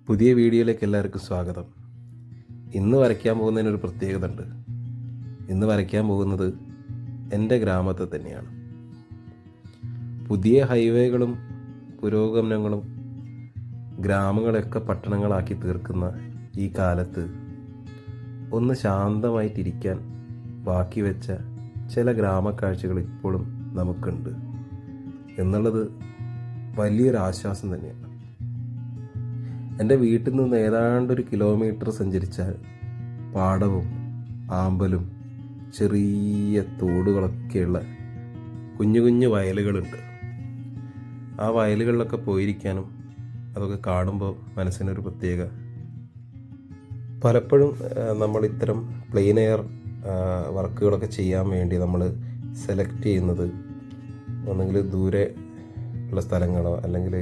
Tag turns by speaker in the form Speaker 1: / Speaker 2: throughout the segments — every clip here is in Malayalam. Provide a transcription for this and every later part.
Speaker 1: പുതിയ വീഡിയോയിലേക്ക് എല്ലാവർക്കും സ്വാഗതം. ഇന്ന് വരയ്ക്കാൻ പോകുന്നതിനൊരു പ്രത്യേകത ഉണ്ട്. ഇന്ന് വരയ്ക്കാൻ പോകുന്നത് എൻ്റെ ഗ്രാമത്തെ തന്നെയാണ്. പുതിയ ഹൈവേകളും പുരോഗമനങ്ങളും ഗ്രാമങ്ങളെയൊക്കെ പട്ടണങ്ങളാക്കി തീർക്കുന്ന ഈ കാലത്ത് ഒന്ന് ശാന്തമായിട്ടിരിക്കാൻ ബാക്കി വെച്ച ചില ഗ്രാമക്കാഴ്ചകൾ ഇപ്പോഴും നമുക്കുണ്ട് എന്നുള്ളത് വലിയൊരു ആശ്വാസം തന്നെയാണ്. എൻ്റെ വീട്ടിൽ നിന്ന് ഏതാണ്ട് 1 കിലോമീറ്റർ സഞ്ചരിച്ചാൽ പാടവും ആമ്പലും ചെറിയ തോടുകളൊക്കെയുള്ള കുഞ്ഞു കുഞ്ഞു വയലുകളുണ്ട്. ആ വയലുകളിലൊക്കെ പോയിരിക്കാനും അതൊക്കെ കാണുമ്പോൾ മനസ്സിനൊരു പ്രത്യേക. പലപ്പോഴും നമ്മൾ ഇത്തരം പ്ലെയിൻ എയർ വർക്കുകളൊക്കെ ചെയ്യാൻ വേണ്ടി നമ്മൾ സെലക്ട് ചെയ്യുന്നത് ഒന്നെങ്കിൽ ദൂരെ ഉള്ള സ്ഥലങ്ങളോ അല്ലെങ്കിൽ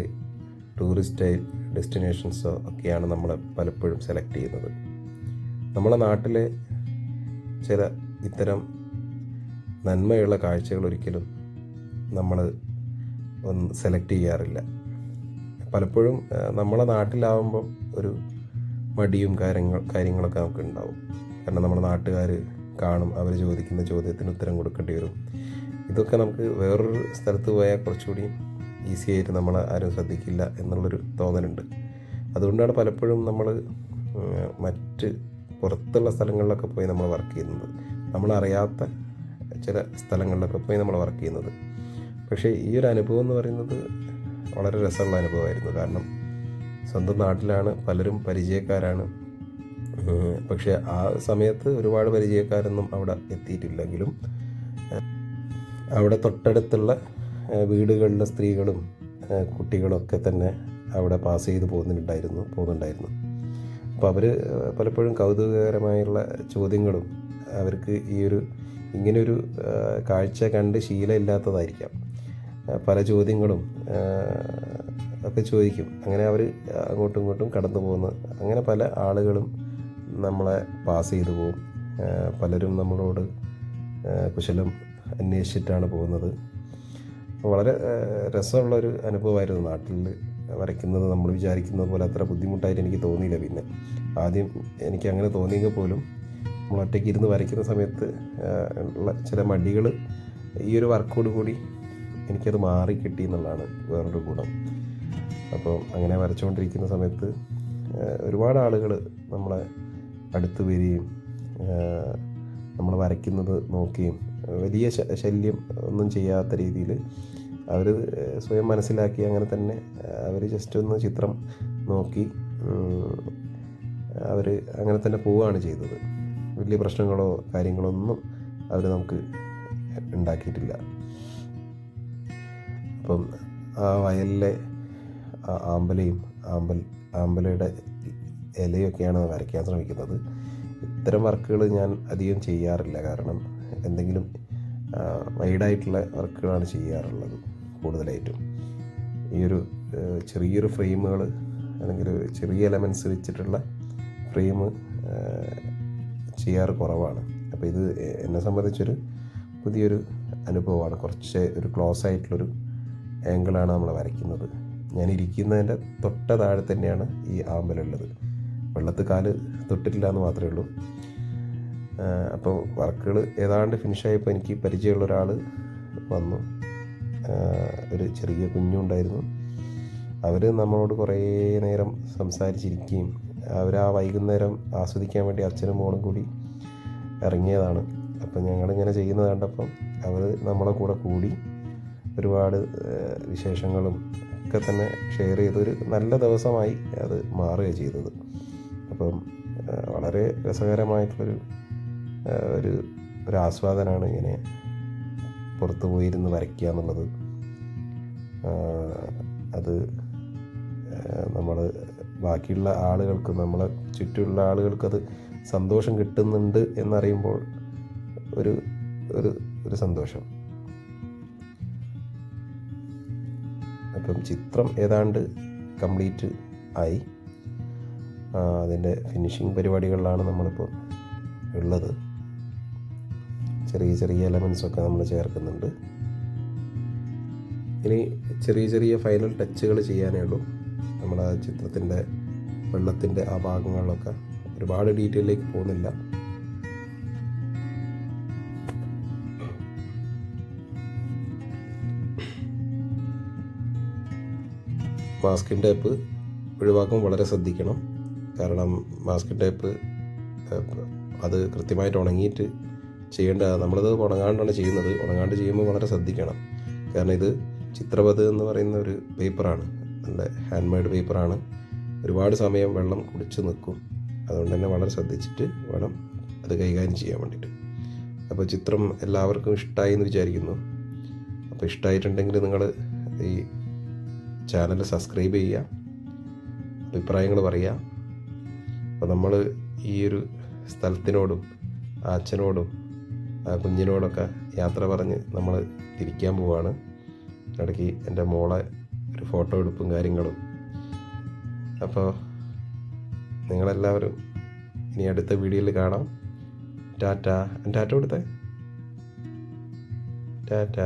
Speaker 1: ടൂറിസ്റ്റ് ഡെസ്റ്റിനേഷൻസോ ഒക്കെയാണ് നമ്മൾ പലപ്പോഴും സെലക്ട് ചെയ്യുന്നത്. നമ്മളെ നാട്ടിലെ ചില ഇത്തരം നന്മയുള്ള കാഴ്ചകൾ ഒരിക്കലും നമ്മൾ സെലക്ട് ചെയ്യാറില്ല. പലപ്പോഴും നമ്മളെ നാട്ടിലാവുമ്പം ഒരു മടിയും കാര്യങ്ങളൊക്കെ നമുക്ക് ഉണ്ടാവും. കാരണം നമ്മുടെ നാട്ടുകാർ കാണും, അവർ ചോദിക്കുന്ന ചോദ്യത്തിന് ഉത്തരം കൊടുക്കേണ്ടി വരും. ഇതൊക്കെ നമുക്ക് വേറൊരു സ്ഥലത്ത് പോയാൽ കുറച്ചുകൂടി ഈസി ആയിട്ട് നമ്മളെ ആരും ശ്രദ്ധിക്കില്ല എന്നുള്ളൊരു തോന്നലുണ്ട്. അതുകൊണ്ടാണ് പലപ്പോഴും നമ്മൾ മറ്റ് പുറത്തുള്ള സ്ഥലങ്ങളിലൊക്കെ പോയി നമ്മൾ വർക്ക് ചെയ്യുന്നത്, നമ്മളറിയാത്ത ചില സ്ഥലങ്ങളിലൊക്കെ പോയി നമ്മൾ വർക്ക് ചെയ്യുന്നത്. പക്ഷേ ഈ ഒരു അനുഭവം എന്ന് പറയുന്നത് വളരെ രസമുള്ള അനുഭവമായിരുന്നു. കാരണം സ്വന്തം നാട്ടിലാണ്, പലരും പരിചയക്കാരാണ്. പക്ഷേ ആ സമയത്ത് ഒരുപാട് പരിചയക്കാരൊന്നും അവിടെ എത്തിയിട്ടില്ലെങ്കിലും അവിടെ തൊട്ടടുത്തുള്ള വീടുകളിലെ സ്ത്രീകളും കുട്ടികളൊക്കെ തന്നെ അവിടെ പാസ് ചെയ്ത് പോകുന്നുണ്ടായിരുന്നു. അപ്പോൾ അവർ പലപ്പോഴും കൗതുകകരമായുള്ള ചോദ്യങ്ങളും, അവർക്ക് ഇങ്ങനെയൊരു കാഴ്ച കണ്ട് ശീലമില്ലാത്തതായിരിക്കാം, പല ചോദ്യങ്ങളും ഒക്കെ ചോദിക്കും. അങ്ങനെ അവർ അങ്ങോട്ടും ഇങ്ങോട്ടും കടന്നു പോകുന്ന അങ്ങനെ പല ആളുകളും നമ്മളെ പാസ് ചെയ്തു പോകും. പലരും നമ്മളോട് കുശലം അന്വേഷിച്ചിട്ടാണ് പോകുന്നത്. വളരെ രസമുള്ളൊരു അനുഭവമായിരുന്നു. നാട്ടിൽ വരയ്ക്കുന്നത് നമ്മൾ വിചാരിക്കുന്നത് പോലെ അത്ര ബുദ്ധിമുട്ടായിട്ട് എനിക്ക് തോന്നിയില്ല. പിന്നെ ആദ്യം എനിക്ക് അങ്ങനെ തോന്നിയെങ്കിൽ പോലും നമ്മൾ ഒറ്റയ്ക്ക് ഇരുന്ന് വരയ്ക്കുന്ന സമയത്ത് ഉള്ള ചില മടികൾ ഈ ഒരു വർക്കോട് കൂടി എനിക്കത് മാറി കിട്ടി എന്നുള്ളതാണ് വേറൊരു ഗുണം. അപ്പോൾ അങ്ങനെ വരച്ചുകൊണ്ടിരിക്കുന്ന സമയത്ത് ഒരുപാട് ആളുകൾ നമ്മളെ അടുത്ത് വരികയും നമ്മൾ വരയ്ക്കുന്നത് നോക്കുകയും വലിയ ശല്യം ഒന്നും ചെയ്യാത്ത രീതിയിൽ അവർ സ്വയം മനസ്സിലാക്കി അങ്ങനെ തന്നെ അവർ ജസ്റ്റ് ഒന്ന് ചിത്രം നോക്കി അവർ അങ്ങനെ തന്നെ പോവുകയാണ് ചെയ്തത്. വലിയ പ്രശ്നങ്ങളോ കാര്യങ്ങളോ ഒന്നും അവർ നമുക്ക് ഉണ്ടാക്കിയിട്ടില്ല. അപ്പം ആ വയലിലെ ആമ്പലയും ആമ്പലയുടെ ഇലയൊക്കെയാണ് വരയ്ക്കാൻ ശ്രമിക്കുന്നത്. ഇത്തരം വർക്കുകൾ ഞാൻ അധികം ചെയ്യാറില്ല. കാരണം എന്തെങ്കിലും വൈഡായിട്ടുള്ള വർക്കുകളാണ് ചെയ്യാറുള്ളത് കൂടുതലായിട്ടും. ചെറിയൊരു ഫ്രെയിമുകൾ അല്ലെങ്കിൽ ചെറിയ എലമെൻറ്റ്സ് വെച്ചിട്ടുള്ള ഫ്രെയിം ചെയ്യാറ് കുറവാണ്. അപ്പോൾ ഇത് എന്നെ സംബന്ധിച്ചൊരു പുതിയൊരു അനുഭവമാണ്. കുറച്ച് ഒരു ക്ലോസ് ആയിട്ടുള്ളൊരു ആംഗിളാണ് നമ്മൾ വരയ്ക്കുന്നത്. ഞാൻ ഇരിക്കുന്നതിൻ്റെ തൊട്ട താഴെ തന്നെയാണ് ഈ ആമ്പലുള്ളത്. വെള്ളത്തിൽ കാല് തൊട്ടിട്ടില്ല എന്ന് മാത്രമേ ഉള്ളൂ. അപ്പോൾ വർക്കുകൾ ഏതാണ്ട് ഫിനിഷായപ്പോൾ എനിക്ക് പരിചയമുള്ള ഒരാൾ വന്നു. ഒരു ചെറിയ കുഞ്ഞുണ്ടായിരുന്നു. അവർ നമ്മളോട് കുറേ നേരം സംസാരിച്ചിരിക്കുകയും അവർ ആ വൈകുന്നേരം ആസ്വദിക്കാൻ വേണ്ടി അച്ഛനും മോളും കൂടി ഇറങ്ങിയതാണ്. അപ്പം ഞങ്ങളിങ്ങനെ ചെയ്യുന്നത് കണ്ടപ്പം അവർ നമ്മളെ കൂടെ കൂടി ഒരുപാട് വിശേഷങ്ങളും ഒക്കെ തന്നെ ഷെയർ ചെയ്തൊരു നല്ല ദിവസമായി അത് മാറുകയാണ് ചെയ്തത്. അപ്പം വളരെ രസകരമായിട്ടുള്ളൊരു ഒരു ആസ്വാദനമാണ് ഇങ്ങനെ പുറത്ത് പോയിരുന്ന് വരയ്ക്കുക എന്നുള്ളത്. അത് നമ്മൾ ബാക്കിയുള്ള ആളുകൾക്ക്, നമ്മളെ ചുറ്റുമുള്ള ആളുകൾക്കത് സന്തോഷം കിട്ടുന്നുണ്ട് എന്നറിയുമ്പോൾ ഒരു ഒരു സന്തോഷം. അപ്പം ചിത്രം ഏതാണ്ട് കംപ്ലീറ്റ് ആയി. അതിൻ്റെ ഫിനിഷിങ് പരിപാടികളിലാണ് നമ്മളിപ്പോൾ ഉള്ളത്. ചെറിയ ചെറിയ എലമെൻറ്റ്സൊക്കെ നമ്മൾ ചേർക്കുന്നുണ്ട്. ഇനി ചെറിയ ചെറിയ ഫൈനൽ ടച്ചുകൾ ചെയ്യാനേ ഉള്ളൂ. നമ്മുടെ ചിത്രത്തിൻ്റെ വെള്ളത്തിൻ്റെ ആ ഭാഗങ്ങളിലൊക്കെ. ഒരുപാട് ഡീറ്റെയിലേക്ക് പോകുന്നില്ല. മാസ്കിംഗ് ടേപ്പ് ഒഴിവാക്കുമ്പോൾ വളരെ ശ്രദ്ധിക്കണം. കാരണം മാസ്കിംഗ് ടേപ്പ് അത് കൃത്യമായിട്ട് ഉണങ്ങിയിട്ട് ചെയ്യേണ്ട, നമ്മളിത് ഉണങ്ങാണ്ടാണ് ചെയ്യുന്നത്. ഉണങ്ങാണ്ട് ചെയ്യുമ്പോൾ വളരെ ശ്രദ്ധിക്കണം. കാരണം ഇത് ചിത്രപഥ് എന്ന് പറയുന്ന ഒരു പേപ്പറാണ്, നല്ല ഹാൻഡ് മെയ്ഡ് പേപ്പറാണ്. ഒരുപാട് സമയം വെള്ളം കുടിച്ച് നിൽക്കും. അതുകൊണ്ട് തന്നെ വളരെ ശ്രദ്ധിച്ചിട്ട് വേണം അത് കൈകാര്യം ചെയ്യാൻ വേണ്ടിയിട്ട്. അപ്പോൾ ചിത്രം എല്ലാവർക്കും ഇഷ്ടമായി എന്ന് വിചാരിക്കുന്നു. അപ്പോൾ ഇഷ്ടമായിട്ടുണ്ടെങ്കിൽ നിങ്ങൾ ഈ ചാനൽ സബ്സ്ക്രൈബ് ചെയ്യുക, അഭിപ്രായങ്ങൾ പറയുക. അപ്പോൾ നമ്മൾ ഈ ഒരു സ്ഥലത്തിനോടും ആ അച്ഛനോടും ആ കുഞ്ഞിനോടൊക്കെ യാത്ര പറഞ്ഞ് നമ്മൾ തിരിക്കാൻ പോവാണ്. ഇടയ്ക്ക് എൻ്റെ മോളെ ഒരു ഫോട്ടോ എടുപ്പും കാര്യങ്ങളും. അപ്പോൾ നിങ്ങളെല്ലാവരും ഇനി അടുത്ത വീഡിയോയിൽ കാണാം. ടാറ്റ. ടാറ്റ കൊടുത്തേ. ടാറ്റ.